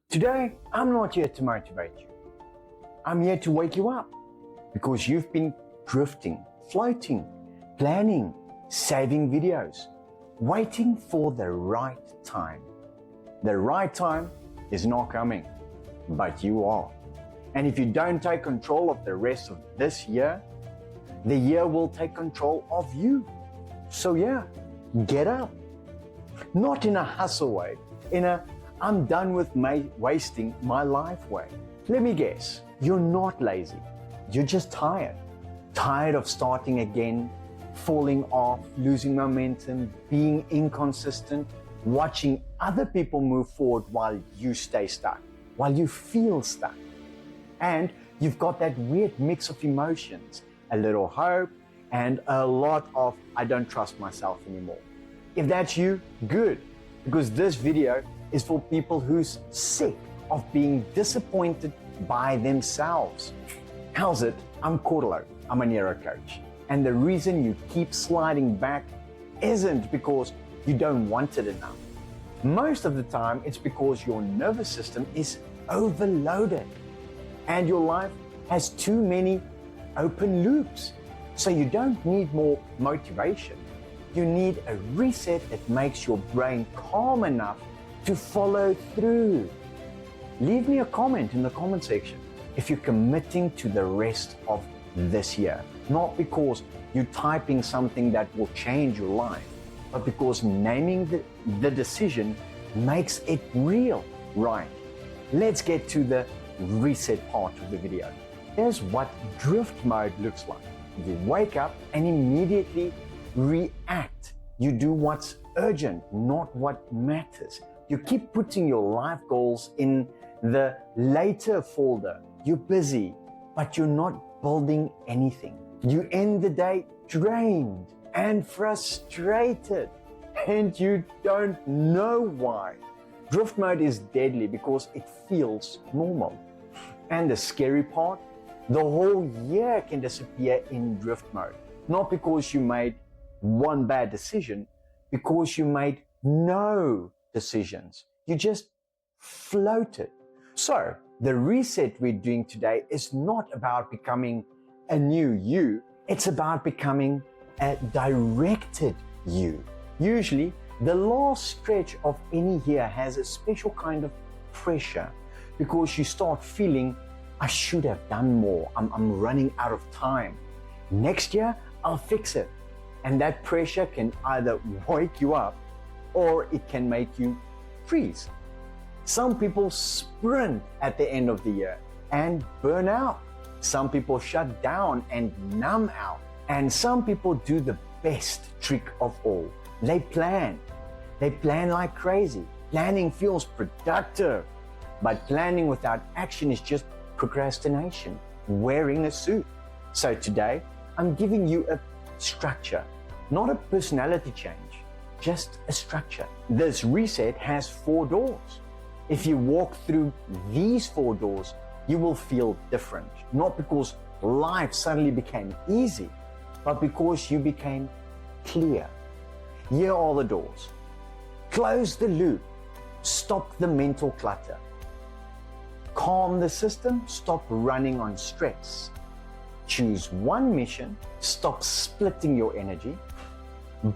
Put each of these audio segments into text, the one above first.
Today, I'm not here to motivate you. I'm here to wake you up because you've been drifting, floating, planning, saving videos, waiting for the right time. The right time is not coming, but you are. And if you don't take control of the rest of this year, the year will take control of you. So yeah, get up. Not in a hustle way, in a I'm done with wasting my life way. Let me guess, you're not lazy. You're just tired. Tired of starting again, falling off, losing momentum, being inconsistent, watching other people move forward while you stay stuck, while you feel stuck. And you've got that weird mix of emotions, a little hope and a lot of I don't trust myself anymore. If that's you, good, because this video is for people who's sick of being disappointed by themselves. How's it? I'm Corlo. I'm a Neuro coach. And the reason you keep sliding back isn't because you don't want it enough. Most of the time, it's because your nervous system is overloaded and your life has too many open loops. So you don't need more motivation. You need a reset that makes your brain calm enough to follow through. Leave me a comment in the comment section if you're committing to the rest of this year, not because you're typing something that will change your life, but because naming the decision makes it real. Right, let's get to the reset part of the video. Here's what drift mode looks like. You wake up and immediately react. You do what's urgent, not what matters. You keep putting your life goals in the later folder. You're busy, but you're not building anything. You end the day drained and frustrated, and you don't know why. Drift mode is deadly because it feels normal. And the scary part, the whole year can disappear in drift mode. Not because you made one bad decision, because you made no decisions. You just floated. So the reset we're doing today is not about becoming a new you. It's about becoming a directed you. Usually the last stretch of any year has a special kind of pressure because you start feeling, I should have done more. I'm running out of time. Next year, I'll fix it. And that pressure can either wake you up or it can make you freeze. Some people sprint at the end of the year and burn out. Some people shut down and numb out. And some people do the best trick of all. They plan. They plan like crazy. Planning feels productive, but planning without action is just procrastination, wearing a suit. So today, I'm giving you a structure, not a personality change, just a structure. This reset has 4 doors. If you walk through these 4 doors, you will feel different, not because life suddenly became easy, but because you became clear. Here are the doors. Close the loop. Stop the mental clutter. Calm the system. Stop running on stress. Choose one mission. Stop splitting your energy.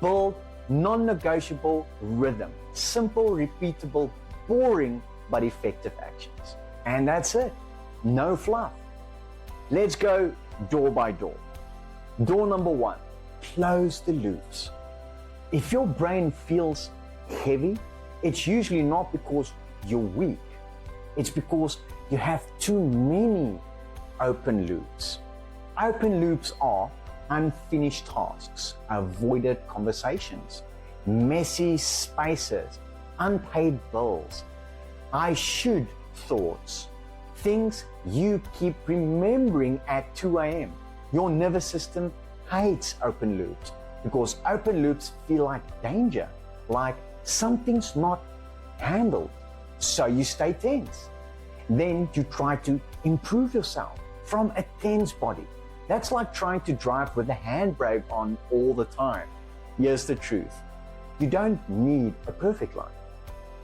Build non-negotiable rhythm. Simple, repeatable, boring, but effective actions. And that's it. No fluff. Let's go door by door. Door number 1, close the loops. If your brain feels heavy, it's usually not because you're weak. It's because you have too many open loops. Open loops are unfinished tasks, avoided conversations, messy spaces, unpaid bills, I should thoughts, things you keep remembering at 2 a.m. Your nervous system hates open loops because open loops feel like danger, like something's not handled. So you stay tense. Then you try to improve yourself from a tense body. That's like trying to drive with the handbrake on all the time. Here's the truth. You don't need a perfect life.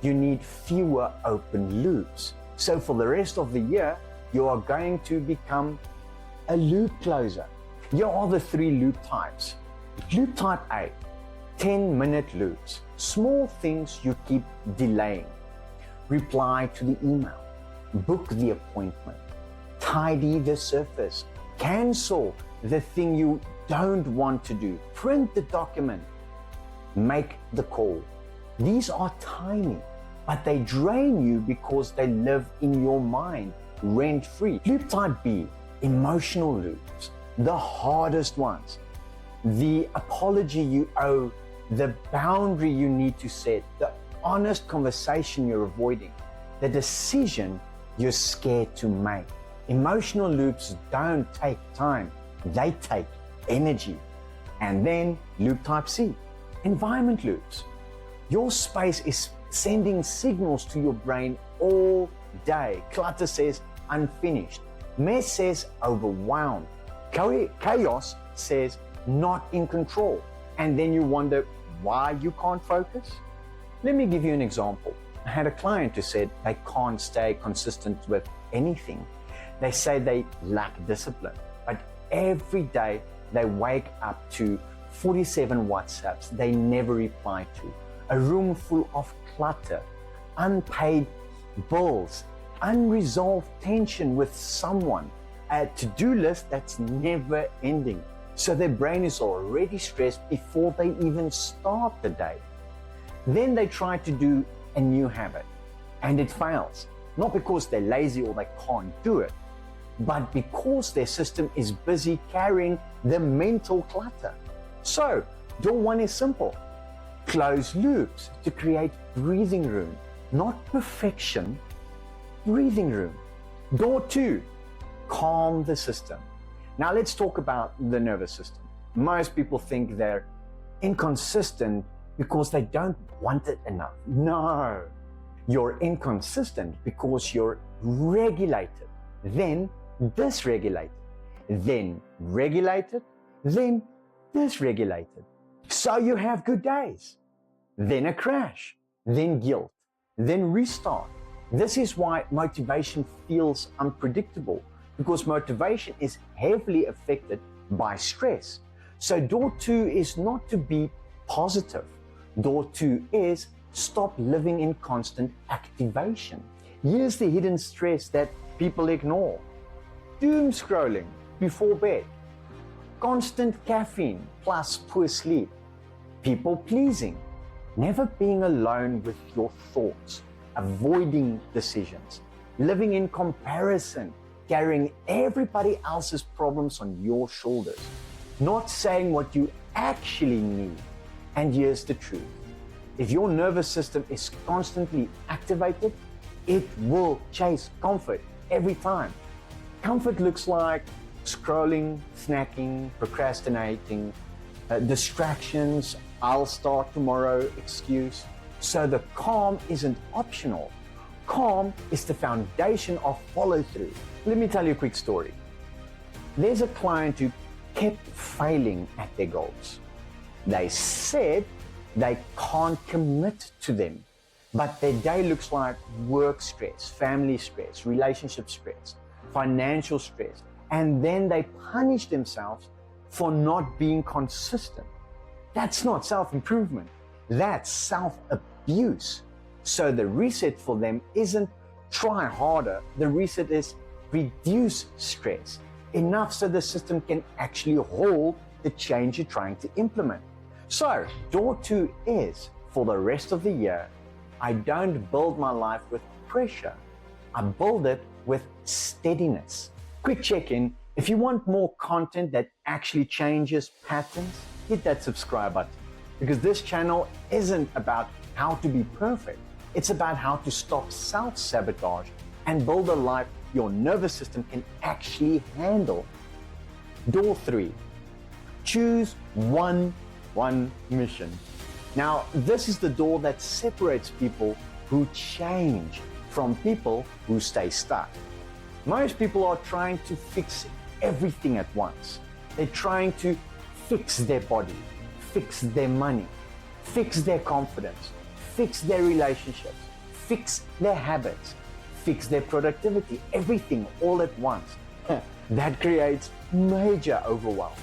you need fewer open loops. So for the rest of the year, you are going to become a loop closer. Here are the 3 loop types. Loop type A, 10-minute loops. Small things you keep delaying. Reply to the email, book the appointment, tidy the surface, cancel the thing you don't want to do, print the document, make the call. These are tiny, but they drain you because they live in your mind rent-free. Loop type B, emotional loops, the hardest ones. The apology you owe, the boundary you need to set, the honest conversation you're avoiding, the decision you're scared to make. Emotional loops don't take time, they take energy. And then loop type C, environment loops. Your space is sending signals to your brain all day. Clutter says unfinished. Mess says overwhelmed. Chaos says not in control. And then you wonder why you can't focus? Let me give you an example. I had a client who said they can't stay consistent with anything. They say they lack discipline, but every day they wake up to 47 WhatsApps they never reply to, a room full of clutter, unpaid bills, unresolved tension with someone, a to-do list that's never ending. So their brain is already stressed before they even start the day. Then they try to do a new habit and it fails, not because they're lazy or they can't do it, but because their system is busy carrying the mental clutter. So, door 1 is simple. Close loops to create breathing room, not perfection, breathing room. Door 2, calm the system. Now let's talk about the nervous system. Most people think they're inconsistent because they don't want it enough. No, you're inconsistent because you're regulated, then dysregulated, then regulated, then dysregulated. So you have good days, then a crash, then guilt, then restart. This is why motivation feels unpredictable, because motivation is heavily affected by stress. So door 2 is not to be positive. Door 2 is stop living in constant activation. Here's the hidden stress that people ignore. Doom scrolling before bed, constant caffeine plus poor sleep, people pleasing, never being alone with your thoughts, avoiding decisions, living in comparison, carrying everybody else's problems on your shoulders, not saying what you actually need. And here's the truth. If your nervous system is constantly activated, it will chase comfort every time. Comfort looks like scrolling, snacking, procrastinating, distractions, I'll start tomorrow excuse. So the calm isn't optional. Calm is the foundation of follow through. Let me tell you a quick story. There's a client who kept failing at their goals. They said they can't commit to them, but their day looks like work stress, family stress, relationship stress, financial stress, and then they punish themselves for not being consistent. That's not self-improvement, that's self-abuse. So the reset for them isn't try harder, the reset is reduce stress, enough so the system can actually hold the change you're trying to implement. So door 2 is, for the rest of the year, I don't build my life with pressure, I build it with steadiness. Quick check-in, if you want more content that actually changes patterns, hit that subscribe button, because this channel isn't about how to be perfect, it's about how to stop self-sabotage and build a life your nervous system can actually handle. Door 3, choose one mission. Now, this is the door that separates people who change from people who stay stuck. Most people are trying to fix everything at once. They're trying to fix their body, fix their money, fix their confidence, fix their relationships, fix their habits, fix their productivity, everything all at once. That creates major overwhelm.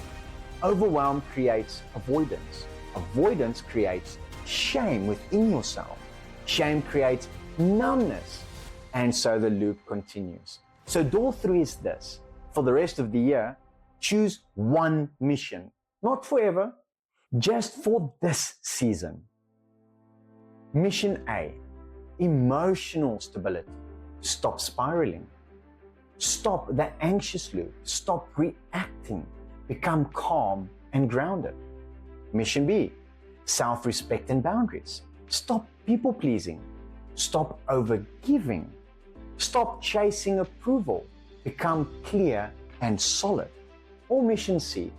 Overwhelm creates avoidance. Avoidance creates shame within yourself. Shame creates numbness. And so the loop continues. So door 3 is this. For the rest of the year, choose one mission. Not forever, just for this season. Mission A, emotional stability. Stop spiraling. Stop the anxious loop. Stop reacting. Become calm and grounded. Mission B, self-respect and boundaries. Stop people-pleasing. Stop over-giving. Stop chasing approval. Become clear and solid. Or mission C,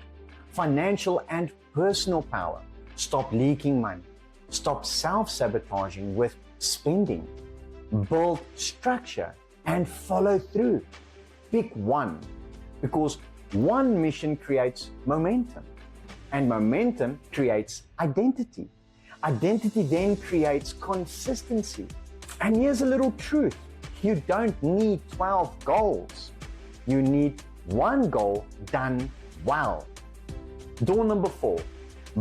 financial and personal power. Stop leaking money. Stop self-sabotaging with spending. Build structure and follow through. Pick one, because one mission creates momentum, and momentum creates identity. Identity then creates consistency. And here's a little truth. You don't need 12 goals. You need one goal done well. Door number 4,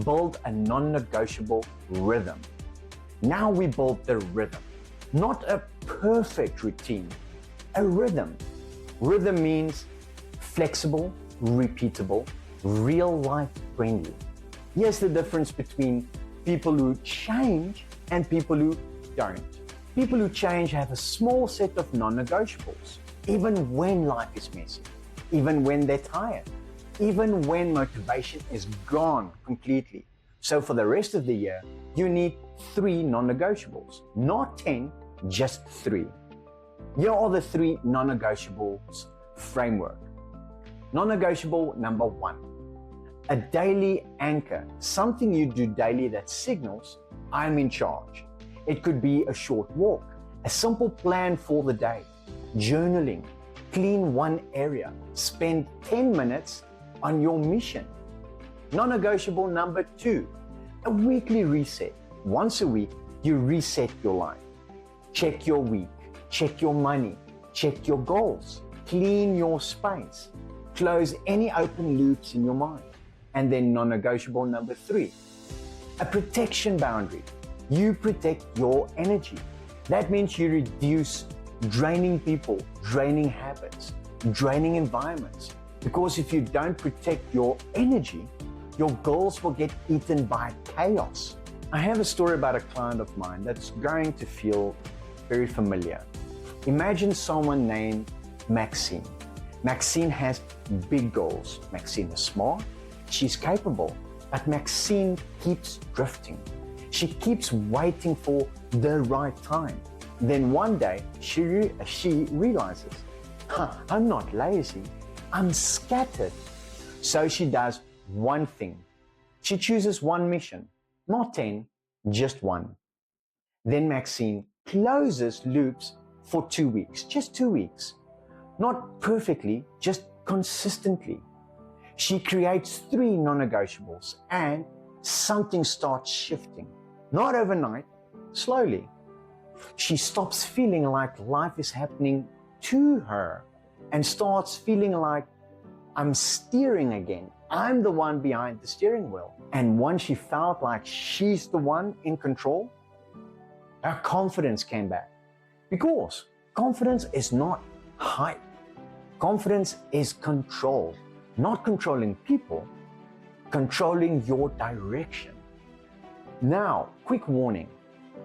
build a non-negotiable rhythm. Now we build the rhythm, not a perfect routine, a rhythm. Rhythm means flexible, repeatable, real life friendly. Here's the difference between people who change and people who don't. People who change have a small set of non-negotiables, even when life is messy, even when they're tired, even when motivation is gone completely. So for the rest of the year, you need 3 non-negotiables, not 10, just 3. Here are the 3 non-negotiables framework. Non-negotiable number 1, a daily anchor, something you do daily that signals, I'm in charge. It could be a short walk, a simple plan for the day, journaling, clean one area, spend 10 minutes on your mission. Non-negotiable number 2, a weekly reset. Once a week, you reset your life. Check your week, check your money, check your goals, clean your space, close any open loops in your mind. And then non-negotiable number 3, a protection boundary. You protect your energy. That means you reduce draining people, draining habits, draining environments. Because if you don't protect your energy, your goals will get eaten by chaos. I have a story about a client of mine that's going to feel very familiar. Imagine someone named Maxine. Maxine has big goals. Maxine is smart, she's capable, but Maxine keeps drifting. She keeps waiting for the right time. Then one day, she realizes, I'm not lazy, I'm scattered. So she does one thing. She chooses one mission, not 10, just one. Then Maxine closes loops for 2 weeks, just 2 weeks. Not perfectly, just consistently. She creates 3 non-negotiables and something starts shifting. Not overnight, slowly. She stops feeling like life is happening to her and starts feeling like I'm steering again. I'm the one behind the steering wheel. And once she felt like she's the one in control, her confidence came back. Because confidence is not hype. Confidence is control. Not controlling people, controlling your direction. Now, quick warning.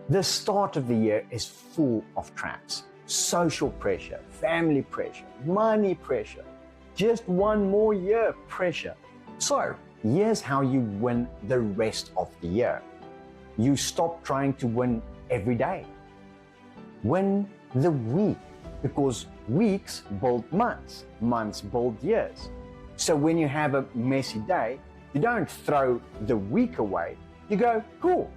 The start of the year is full of traps. Social pressure, family pressure, money pressure, just one more year pressure. So, here's how you win the rest of the year. You stop trying to win every day. Win the week, because weeks build months, months build years. So when you have a messy day, you don't throw the week away. You go, cool,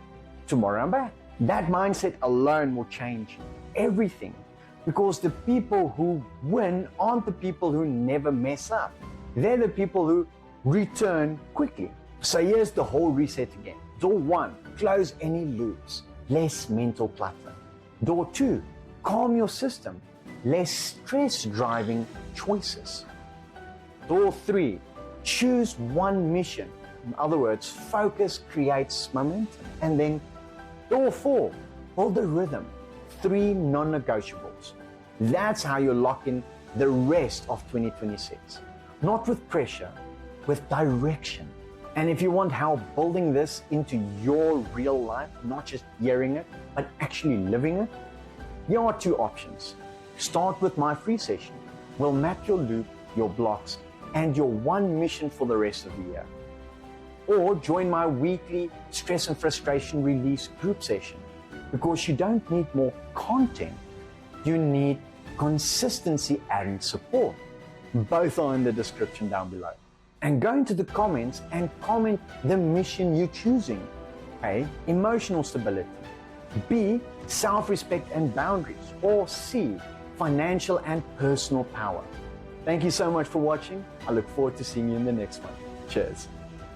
tomorrow I'm back. That mindset alone will change everything, because the people who win aren't the people who never mess up. They're the people who return quickly. So here's the whole reset again. Door 1, close any loops, less mental clutter. Door 2, calm your system, less stress driving choices. Door 3, choose one mission. In other words, focus creates momentum. And then door 4, build a rhythm, 3 non-negotiables. That's how you lock in the rest of 2026. Not with pressure, with direction. And if you want help building this into your real life, not just hearing it, but actually living it, here are 2 options. Start with my free session. We'll map your loop, your blocks, and your one mission for the rest of the year. Or join my weekly stress and frustration release group session, because you don't need more content, you need consistency and support. Both are in the description down below. And go into the comments and comment the mission you're choosing. A, emotional stability. B, self-respect and boundaries. Or C, financial and personal power. Thank you so much for watching. I look forward to seeing you in the next one. Cheers.